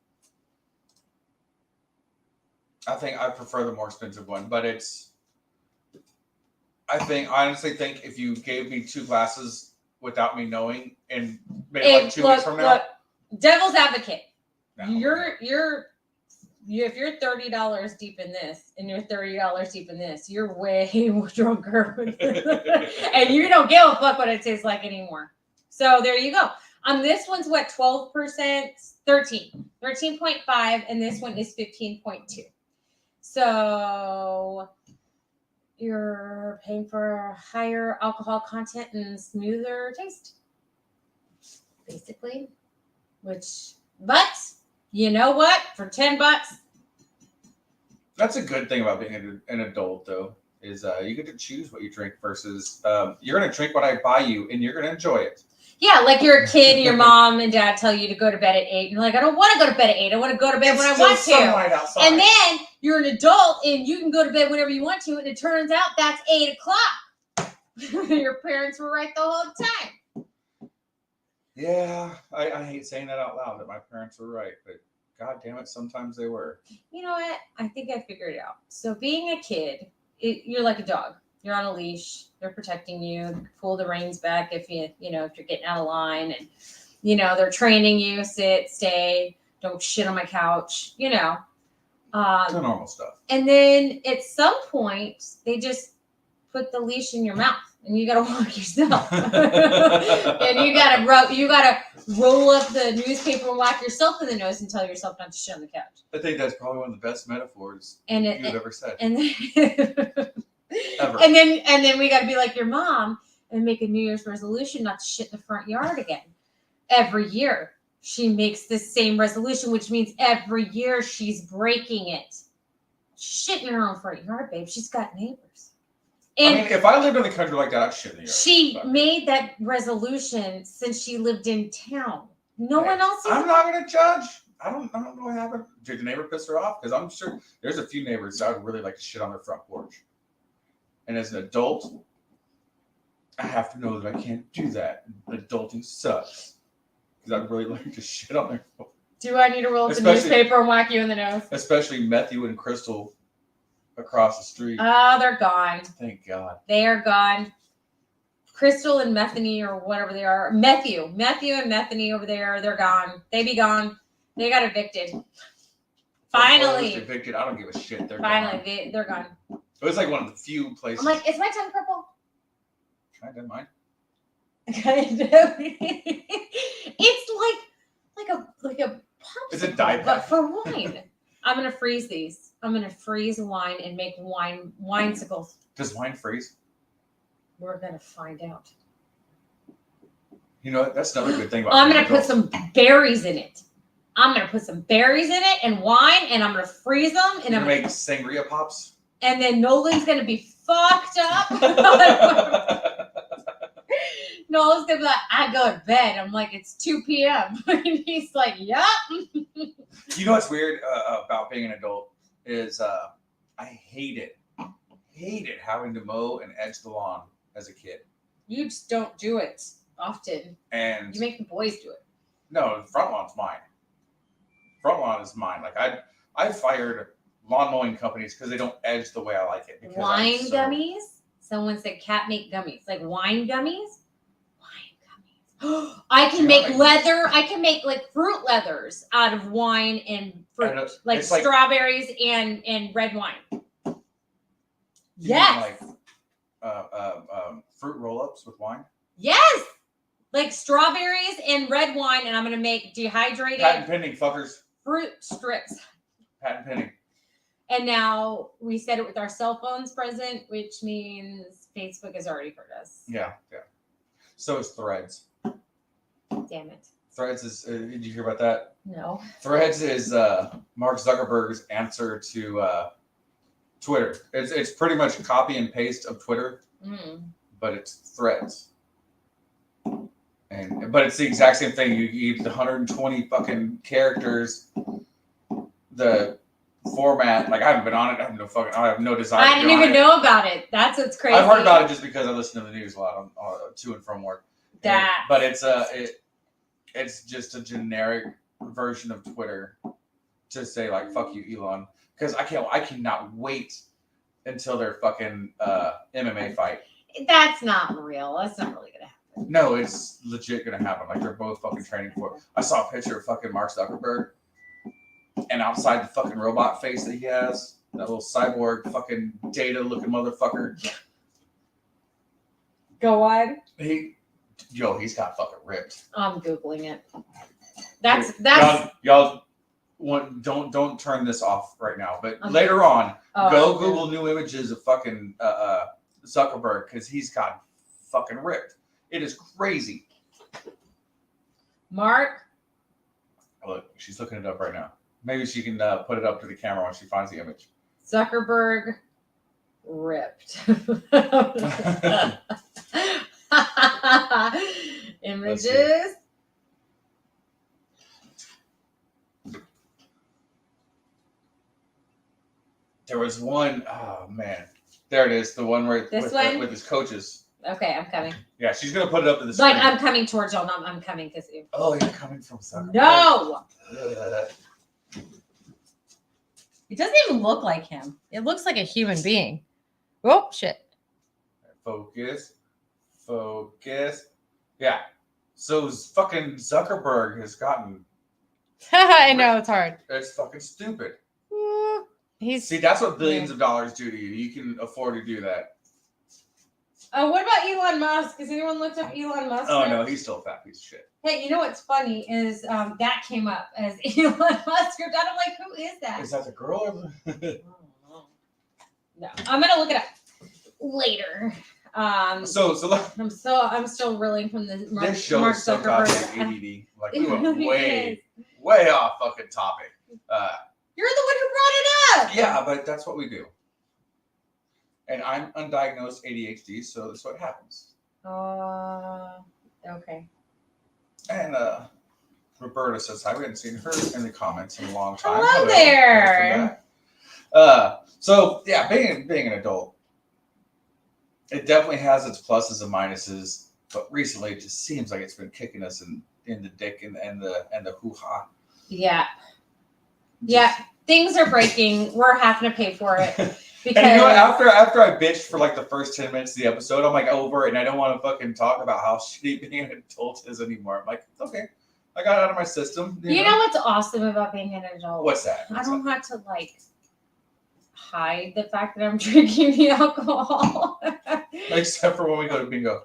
I think I prefer the more expensive one. But I honestly think if you gave me 2 glasses without me knowing, and maybe like 2 weeks from now, look, devil's advocate. No. If you're $30 deep in this and you're $30 deep in this, you're way drunker. And you don't give a fuck what it tastes like anymore. So there you go. This one's what, 12%? 13.5, and this one is 15.2. So you're paying for higher alcohol content and smoother taste, basically. But you know what? For $10, that's a good thing about being an adult, though, is you get to choose what you drink versus you're going to drink what I buy you, and you're going to enjoy it. Yeah, like you're a kid and your mom and dad tell you to go to bed at 8. And you're like, I don't want to go to bed at 8. I want to go to bed when I want to. Sunlight outside. And then you're an adult and you can go to bed whenever you want to. And it turns out that's 8 o'clock. Your parents were right the whole time. Yeah, I hate saying that out loud, that my parents were right. But God damn it, sometimes they were. You know what? I think I figured it out. So being a kid, you're like a dog. You're on a leash. They're protecting you. Pull the reins back if if you're getting out of line, and they're training you. Sit, stay. Don't shit on my couch. The normal stuff. And then at some point, they just put the leash in your mouth, and you gotta walk yourself. And you gotta roll up the newspaper and whack yourself in the nose and tell yourself not to shit on the couch. I think that's probably one of the best metaphors you've ever said. And then, ever. And then we got to be like your mom and make a New Year's resolution not to shit in the front yard again. Every year she makes this same resolution, which means every year she's breaking it. She's shitting in her own front yard, babe. She's got neighbors. And if I lived in the country like that, I'd shit in the yard. She made that resolution since she lived in town. No one else. I'm not going to judge. I don't know what happened. Did the neighbor piss her off? Because I'm sure there's a few neighbors that would really like to shit on their front porch. And as an adult, I have to know that I can't do that. Adulting sucks. Because I'd really like to shit on their porch. Do I need to roll up the newspaper and whack you in the nose? Especially Matthew and Crystal across the street. Oh, they're gone. Thank God. They are gone. Crystal and Methany or whatever they are. Matthew and Methany over there, they're gone. They be gone. They got evicted. Finally. Evicted. I don't give a shit. They're Finally, gone. they're gone. It was like one of the few places. I'm like, is my tongue purple? I didn't mind. It's like a popsicle, It's a dye but pack. for wine. I'm gonna freeze these. I'm gonna freeze wine and make winesicles. Does wine freeze? We're gonna find out. You know, that's another good thing about I'm gonna adults. put some berries in it. I'm gonna put some berries in it and wine, and I'm gonna freeze them, and You I'm make sangria pops. and then Nolan's gonna be fucked up. Nolan's gonna be like, I go to bed. I'm like, it's 2 p.m. And he's like, yup. You know what's weird about being an adult is I hated having to mow and edge the lawn as a kid. You just don't do it often. And You make the boys do it. no, the front lawn's mine. Front lawn is mine. Like I fired lawn mowing companies because they don't edge the way I like it. Because Wine gummies? Someone said cat make gummies. Like wine gummies? Wine gummies. I can make leather. I can make like fruit leathers out of wine and fruit. And like it's like- strawberries and red wine. You mean Yes. Fruit roll-ups with wine. Yes. Like strawberries and red wine, and I'm gonna make dehydrated Patent pending, fuckers. fruit strips. Patent pending. And now we said it with our cell phones present, which means Facebook has already heard us. Yeah. So is Threads. Damn it. Threads is. Did you hear about that? No. Threads is Mark Zuckerberg's answer to Twitter. It's pretty much a copy and paste of Twitter, but it's Threads. But it's the exact same thing. You use the 120 fucking characters. The format, like I haven't been on it. I have no desire. I didn't even know about it. That's what's crazy. I've heard about it just because I listen to the news a lot on to and from work. But it's just a generic version of Twitter to say like "fuck you, Elon," because I cannot wait until their fucking MMA fight. That's not real. That's not really gonna happen. No, it's legit gonna happen. Like they're both fucking training for it. I saw a picture of fucking Mark Zuckerberg, and outside the fucking robot face that he has, that little cyborg fucking data looking motherfucker. Go on. He's got fucking ripped. I'm googling it. That's y'all don't turn this off right now. But later on, go Google new images of fucking Zuckerberg because he's got fucking ripped. It is crazy. Mark. Look, she's looking it up right now. Maybe she can put it up to the camera when she finds the image. Zuckerberg ripped. Images. There was one, oh man. There it is, the one where with his coaches. Okay, I'm coming. Yeah, she's gonna put it up to the screen. Like I'm coming towards y'all. Not I'm coming because. Oh, you're coming from Zuckerberg. No. It doesn't even look like him. It looks like a human being. Oh shit. Focus. Yeah. So fucking Zuckerberg has gotten. I know it's hard. It's fucking stupid. See, that's what billions of dollars do to you. You can afford to do that. Oh, what about Elon Musk? Has anyone looked up Elon Musk? Oh no, he's still a fat piece of shit. Hey, you know what's funny is that came up as Elon Musk. I'm like, who is that? Is that the girl? Or... No, I'm gonna look it up later. I'm still reeling from the Mark Zuckerberg. ADD. Like we went way off fucking topic. You're the one who brought it up. Yeah, but that's what we do. And I'm undiagnosed ADHD, so that's what happens. Okay. And Roberta says hi. We haven't seen her in the comments in a long time. Hello there. So yeah, being an adult, it definitely has its pluses and minuses. But recently, it just seems like it's been kicking us in the dick and the hoo ha. Yeah. Yeah. Things are breaking. We're having to pay for it. Because and you know what? After I bitched for like the first 10 minutes of the episode, I'm like over it and I don't want to fucking talk about how shitty being an adult is anymore. I'm like, okay, I got it out of my system. You know what's awesome about being an adult? What's that? I don't have to like hide the fact that I'm drinking the alcohol. Except for when we go to bingo.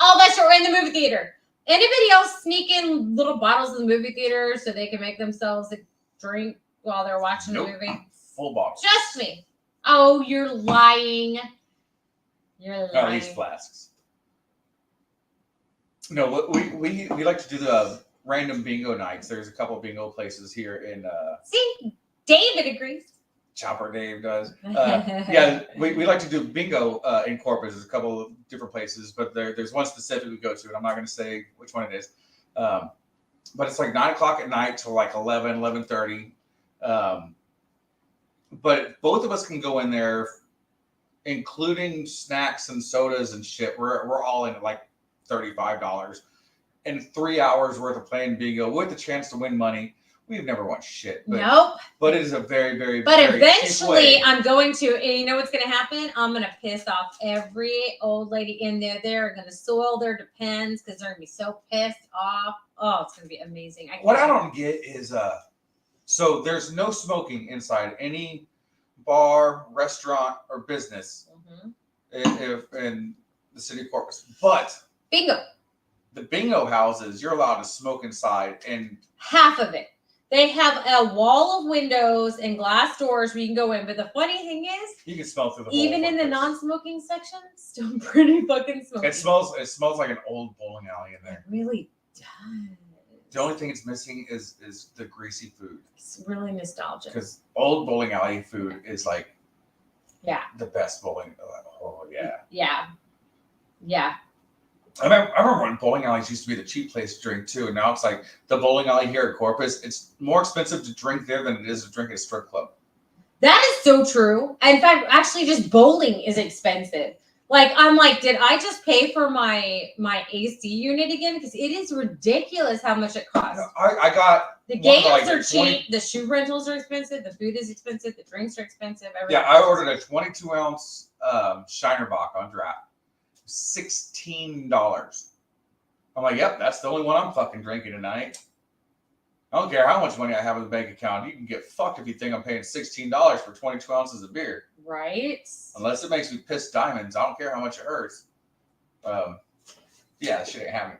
Oh, that's right. We're in the movie theater. Anybody else sneak in little bottles in the movie theater so they can make themselves a drink while they're watching the movie? Full bottle. Just me. Oh, you're lying. You're lying. At least flasks. No, we like to do the random bingo nights. There's a couple bingo places here in. See, David agrees. Chopper Dave does. Yeah, we like to do bingo in Corpus. There's a couple of different places, but there's one specific we go to, and I'm not going to say which one it is. But it's like 9 o'clock at night till like 11:30. But both of us can go in there, including snacks and sodas and shit. We're all in at like $35 and 3 hours worth of playing bingo with the chance to win money. We've never won shit. But, nope. But it is a very, very, but very eventually I'm going to, and you know what's going to happen? I'm going to piss off every old lady in there. They're going to soil their Depends because they're going to be so pissed off. Oh, it's going to be amazing. What I don't get is, so there's no smoking inside any bar, restaurant, or business if in the city of Corpus. But Bingo. the bingo houses, you're allowed to smoke inside, and Half of it. They have a wall of windows and glass doors where you can go in. But the funny thing is, you can smell through the even whole in the place. non-smoking section, still pretty fucking smoky. It smells like an old bowling alley in there. It really does. The only thing it's missing is the greasy food. It's really nostalgic. Because old bowling alley food is like the best bowling. Oh yeah. Yeah. Yeah. I remember when bowling alleys used to be the cheap place to drink too, and now it's like the bowling alley here at Corpus. It's more expensive to drink there than it is to drink at a strip club. That is so true. In fact, actually, just bowling is expensive. Like, I'm like, did I just pay for my AC unit again? Because it is ridiculous how much it costs. I got the games like are cheap. The shoe rentals are expensive. The food is expensive. The drinks are expensive. Yeah, I ordered a 22-ounce Shiner Bock on draft. $16. I'm like, yep, that's the only one I'm fucking drinking tonight. I don't care how much money I have in the bank account. You can get fucked if you think I'm paying $16 for 22 ounces of beer. Right. Unless it makes me piss diamonds. I don't care how much it hurts. Yeah, that shit ain't happening.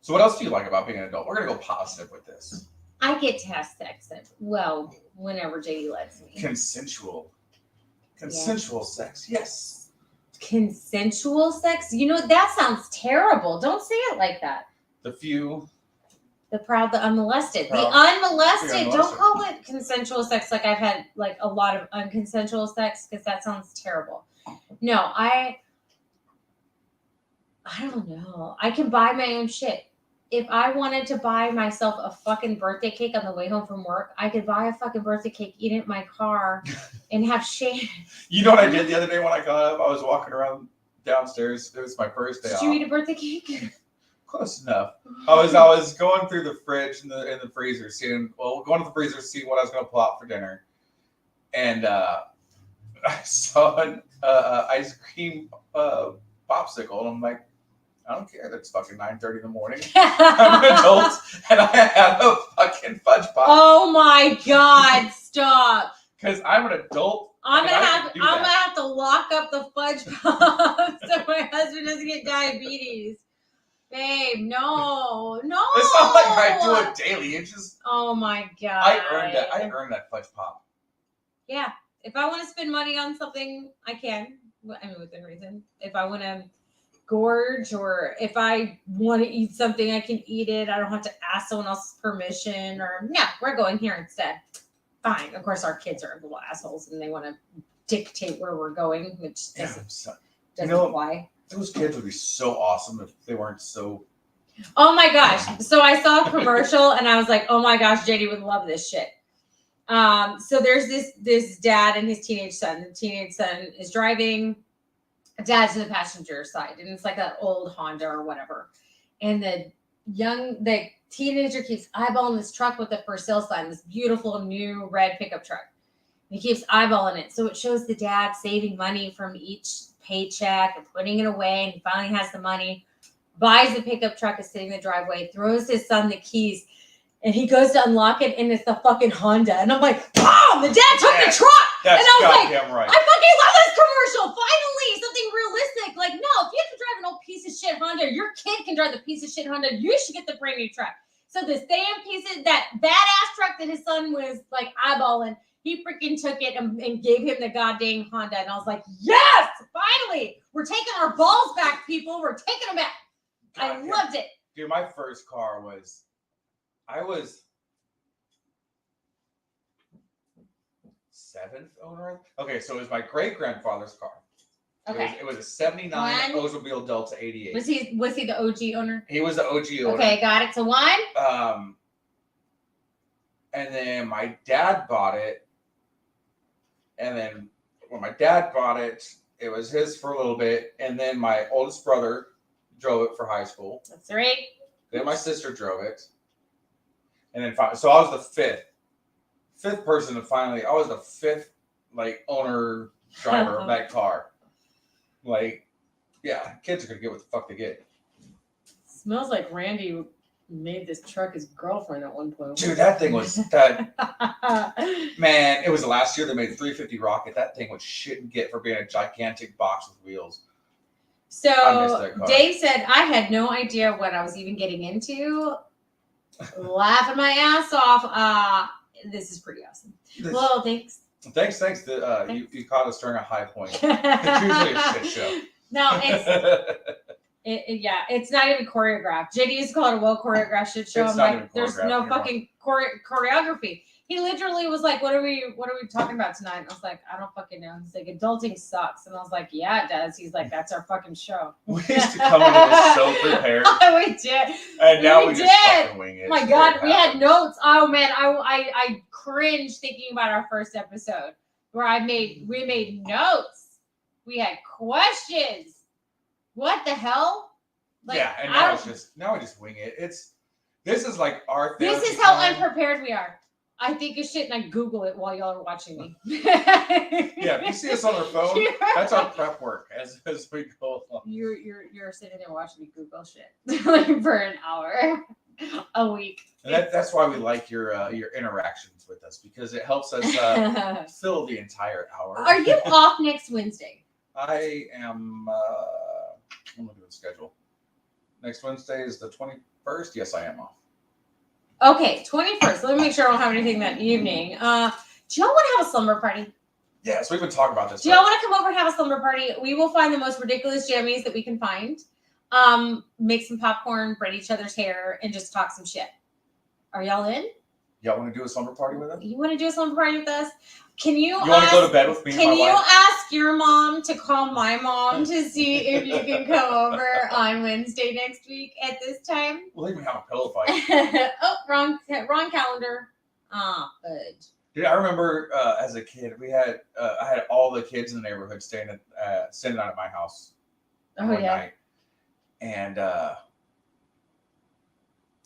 So what else do you like about being an adult? We're going to go positive with this. I get to have sex whenever JD lets me. Consensual sex, yes. Consensual sex? You know, that sounds terrible. Don't say it like that. The few. The proud, the unmolested. Proud. The unmolested. The unmolested. Don't call it consensual sex like I've had like a lot of unconsensual sex because that sounds terrible. No, I don't know. I can buy my own shit. If I wanted to buy myself a fucking birthday cake on the way home from work, I could buy a fucking birthday cake, eat it in my car, and have shame. You know what I did the other day when I got up? I was walking around downstairs. It was my first day Did off. you eat a birthday cake? Close enough. I was going through the fridge and the freezer, going to the freezer, seeing what I was going to pull out for dinner, and I saw an ice cream popsicle, and I'm like, I don't care. That's fucking 9:30 in the morning. I'm an adult, and I have a fucking fudge pop. Oh my God! Stop. Because I'm an adult. I'm gonna have to lock up the fudge pop so my husband doesn't get diabetes. Babe, no. It's not like I do it daily. It's just. Oh my God. I earned that fudge pop. Yeah. If I want to spend money on something, I can. I mean, within reason. If I want to gorge or if I want to eat something, I can eat it. I don't have to ask someone else's permission or, yeah, we're going here instead. Fine. Of course, our kids are little assholes and they want to dictate where we're going, which doesn't apply. Those kids would be so awesome if they weren't so. Oh my gosh. So I saw a commercial and I was like, oh my gosh, JD would love this shit. So there's this dad and his teenage son. The teenage son is driving. Dad's in the passenger side, and it's like an old Honda or whatever. And the teenager keeps eyeballing this truck with the for sale sign, this beautiful new red pickup truck. And he keeps eyeballing it. So it shows the dad saving money from each paycheck and putting it away. And he finally has the money, buys the pickup truck, is sitting in the driveway, throws his son the keys, and he goes to unlock it, and it's the fucking Honda. And I'm like, boom! The dad took the truck! That's and I was like, right. I fucking love this commercial. Finally, something realistic. Like, no, if you have to drive an old piece of shit Honda, your kid can drive the piece of shit Honda. You should get the brand new truck. So the same piece of that badass truck that his son was like eyeballing, he freaking took it and gave him the goddamn Honda. And I was like, yes, finally, we're taking our balls back, people. We're taking them back. I loved it. Dude, my first car was, I was 7th owner. Okay, so it was my great grandfather's car. Okay. It was a 79 Oldsmobile Delta 88. Was he the OG owner? He was the OG owner. Okay, got it. So one. And then my dad bought it. And then when my dad bought it, it was his for a little bit. And then my oldest brother drove it for high school. That's right. Then my sister drove it. And then so I was the fifth person to finally. I was the fifth owner driver of that car. Kids are gonna get what the fuck they get. Smells like Randy made this truck his girlfriend at one point. Dude, that thing was that. Man, it was the last year they made 350 Rocket. That thing was shit and get for being a gigantic box with wheels. I missed So that car. Dave said, I had no idea what I was even getting into. Laughing my ass off. This is pretty awesome. Well, thanks. Thanks. You caught us during a high point. It's usually a shit show. No, it's not even choreographed. JD used to call it a well choreographed shit show. It's I'm not like, even there's choreographed. no You're fucking choreography. He literally was like, what are we talking about tonight? And I was like, I don't fucking know. He's like, adulting sucks. And I was like, yeah, it does. He's like, that's our fucking show. We used to come into this so prepared. We did. And now we did. just fucking wing it. Oh my God, we had notes. Oh man, I cringed thinking about our first episode where we made notes. We had questions. What the hell? Like, yeah, and now we just wing it. This is like our This is how unprepared we are. I think of shit and I Google it while y'all are watching me. Yeah, if you see us on our phone, that's our prep work as we go along. You're sitting there watching me Google shit like for an hour a week. And that's why we like your interactions with us, because it helps us fill the entire hour. Are you off next Wednesday? I am. I'm looking at the schedule. Next Wednesday is the 21st. Yes, I am off. Okay, 21st. Let me make sure I don't have anything that evening. Do y'all want to have a slumber party? Yes, we've been talking about this. Do y'all want to come over and have a slumber party? We will find the most ridiculous jammies that we can find. Make some popcorn, braid each other's hair, and just talk some shit. Are y'all in? Y'all want to do a slumber party with us? You want to do a slumber party with us? Can you? You want to go to bed with me? Can and my you wife? ask your mom to call my mom to see if you can come over on Wednesday next week at this time? We'll even have a pillow fight. Oh, wrong calendar. Ah, fudge. Dude, I remember as a kid, we had I had all the kids in the neighborhood staying out at my house Oh one yeah. night, and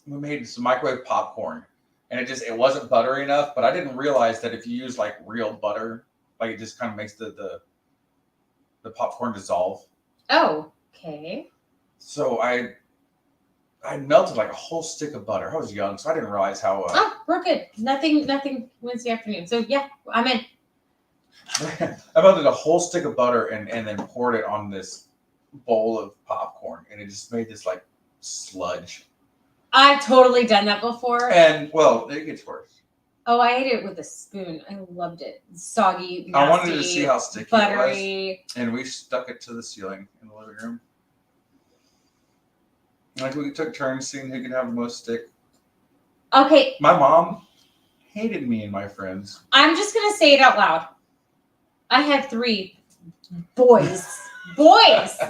we made some microwave popcorn, and it wasn't buttery enough. But I didn't realize that if you use like real butter, like it just kind of makes the popcorn dissolve. Oh, okay. So I melted like a whole stick of butter. I was young, so I didn't realize how. Oh, we're good. Nothing Wednesday afternoon. So yeah, I'm in. I melted a whole stick of butter and then poured it on this bowl of popcorn, and it just made this like sludge. I've totally done that before. And well, it gets worse. Oh, I ate it with a spoon. I loved it. Soggy, nasty, I wanted to see how sticky buttery. it was, and we stuck it to the ceiling in the living room. Like we took turns seeing who could have the most stick. Okay. My mom hated me and my friends. I'm just gonna say it out loud. I had 3 boys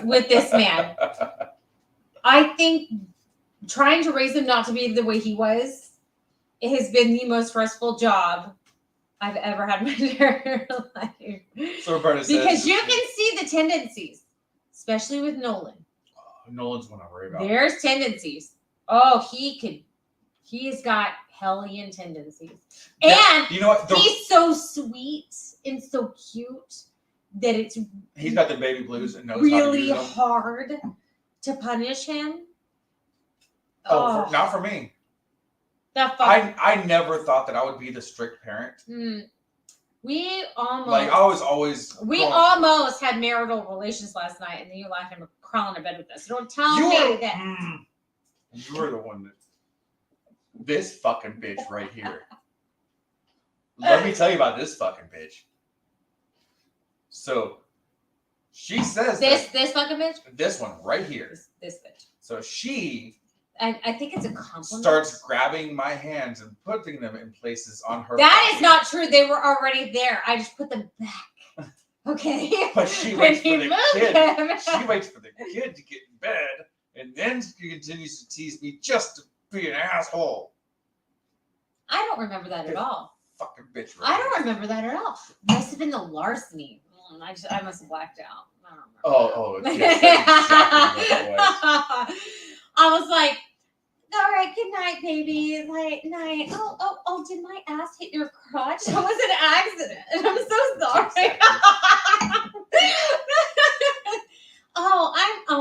with this man. I think trying to raise him not to be the way he was, it has been the most stressful job I've ever had in my entire life. So Roberta says, because you can see the tendencies, especially with Nolan. Nolan's one I worry about. There's tendencies. Oh, he's got hellion tendencies. Yeah, And you know what? he's so sweet and so cute that it's He's got the baby blues and knows really how to use them. hard to punish him. Not for me. That I never thought that I would be the strict parent. We almost I was always almost had marital relations last night, and then you laughed and were crawling in bed with us. So don't tell me that. You were the one that this fucking bitch right here. Let me tell you about this fucking bitch. So she says this fucking bitch. This one right here. This bitch. So she. I think it's a compliment. Starts grabbing my hands and putting them in places on her. That body. is not true. They were already there. I just put them back. Okay. But she waits for the kid. She waits for the kid to get in bed, and then she continues to tease me just to be an asshole. I don't remember that at all. Fucking bitch. Right I don't remember that at all. Must have been the larceny. I must have blacked out. I don't remember. Oh, yes, that's exactly what it was. I was like, all right, good night, baby. Like, night. Oh, did my ass hit your crotch? That was an accident. I'm so sorry.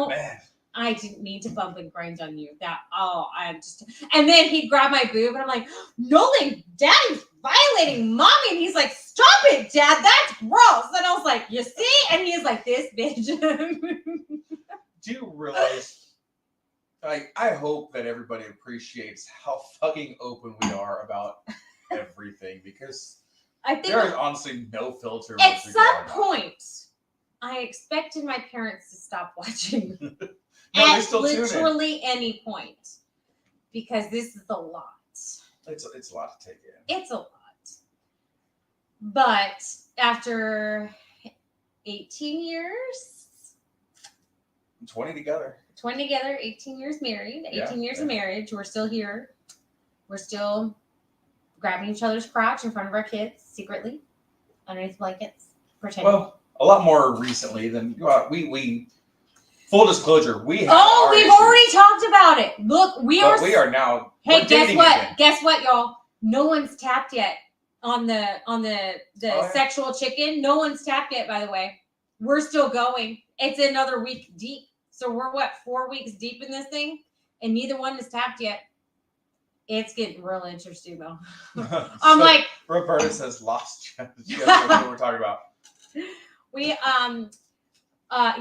Man. I didn't mean need to bump and grind on you. I'm just, and then he'd grab my boob and I'm like, Nolan, Daddy's violating mommy. And he's like, stop it, Dad, that's gross. And I was like, you see? And he's like, this bitch. Do you realize, like, I hope that everybody appreciates how fucking open we are about everything, because I think there is honestly no filter. at some point, I expected my parents to stop watching. No, at they still tune in. literally any point, because this is a lot. It's a lot to take in. It's a lot. But after 18 years, 20 together, 18 years married, 18 years of marriage, we're still here. We're still grabbing each other's crotch in front of our kids secretly underneath blankets, pretending. Well, a lot more recently than we. Full disclosure, we have. Oh, we've already talked about it. Look, we are now. Hey, guess what? Again. Guess what, y'all? No one's tapped yet on the sexual chicken. No one's tapped yet, by the way. We're still going. It's another week deep. So we're 4 weeks deep in this thing, and neither one is tapped yet. It's getting real interesting though. I'm like, Roberta says lost. She has no idea what we're talking about.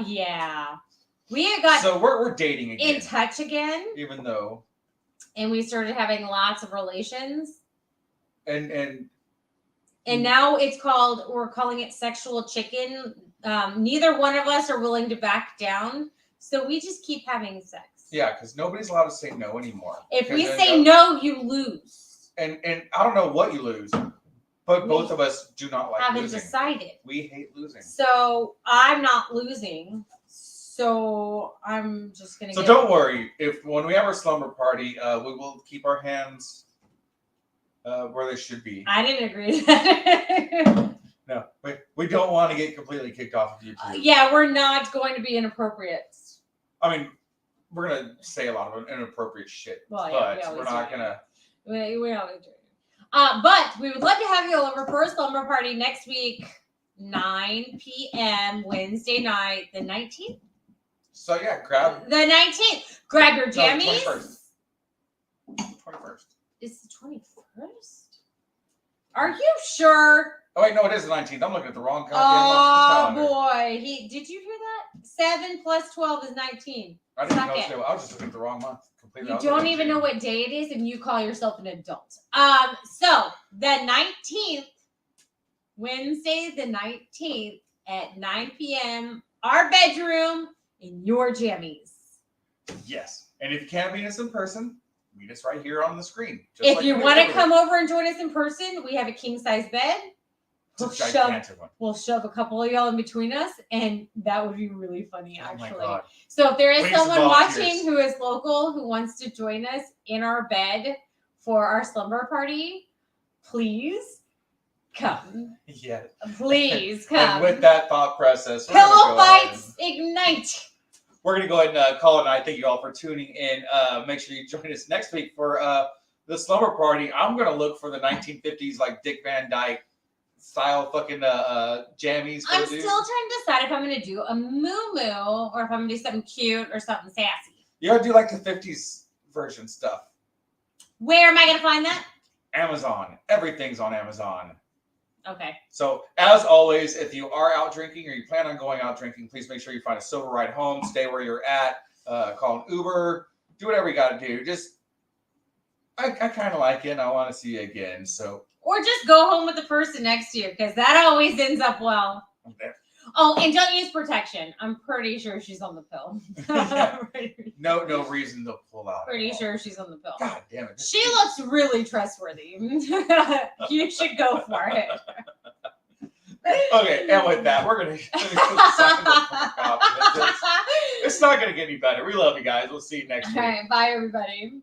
Yeah. We got so we're dating again. in touch again. Even though. And we started having lots of relations. And now we're calling it sexual chicken. Neither one of us are willing to back down. So we just keep having sex. Yeah, because nobody's allowed to say no anymore. If we say no, you lose. And I don't know what you lose, but both of us do not like haven't losing. Decided. We hate losing. So I'm not losing. So I'm just gonna. So don't worry. If when we have our slumber party, we will keep our hands where they should be. I didn't agree to that. No, we don't want to get completely kicked off of YouTube. Yeah, we're not going to be inappropriate. I mean, we're gonna say a lot of inappropriate shit, well, yeah, but we're not gonna. We always do. But we would love to have you all over for a slumber party next week, 9 p.m. Wednesday night, the 19th. So yeah, grab the 19th. Grab your jammies. 21st. It's the 21st. Are you sure? Oh wait, no, it is the 19th. I'm looking at the wrong goddamn Oh boy, did you hear that? 7 plus 12 is 19. I didn't know. I was just looking at the wrong month completely. You don't even know what day it is, and you call yourself an adult. So the 19th, Wednesday the 19th at 9 p.m. Our bedroom in your jammies. Yes, and if you can't meet us in person, meet us right here on the screen. Just if you want to come over and join us in person, we have a king size bed. We'll shove a couple of y'all in between us, and that would be really funny, actually. Oh my God. So if there is someone watching who is local who wants to join us in our bed for our slumber party, please come. Yeah. Please come. And with that thought process, Pillow Fights Ignite. We're going to go ahead and call it a night. Thank you all for tuning in. Make sure you join us next week for the slumber party. I'm going to look for the 1950s, like Dick Van Dyke style fucking jammies. I'm still trying to decide if I'm going to do a moo-moo or if I'm going to do something cute or something sassy. You got to do like the 50s version stuff. Where am I going to find that? Amazon. Everything's on Amazon. Okay. So, as always, if you are out drinking or you plan on going out drinking, please make sure you find a sober ride home. Stay where you're at. Call an Uber. Do whatever you got to do. Just, I kind of like it, and I want to see you again. So. Or just go home with the person next to you, because that always ends up well. Okay. Oh, and don't use protection. I'm pretty sure she's on the pill. No reason to pull out. Pretty sure she's on the pill. God damn it. She looks really trustworthy. You should go for it. Okay, and with that, we're going to it's not going to get any better. We love you guys. We'll see you next week. All right, bye, everybody.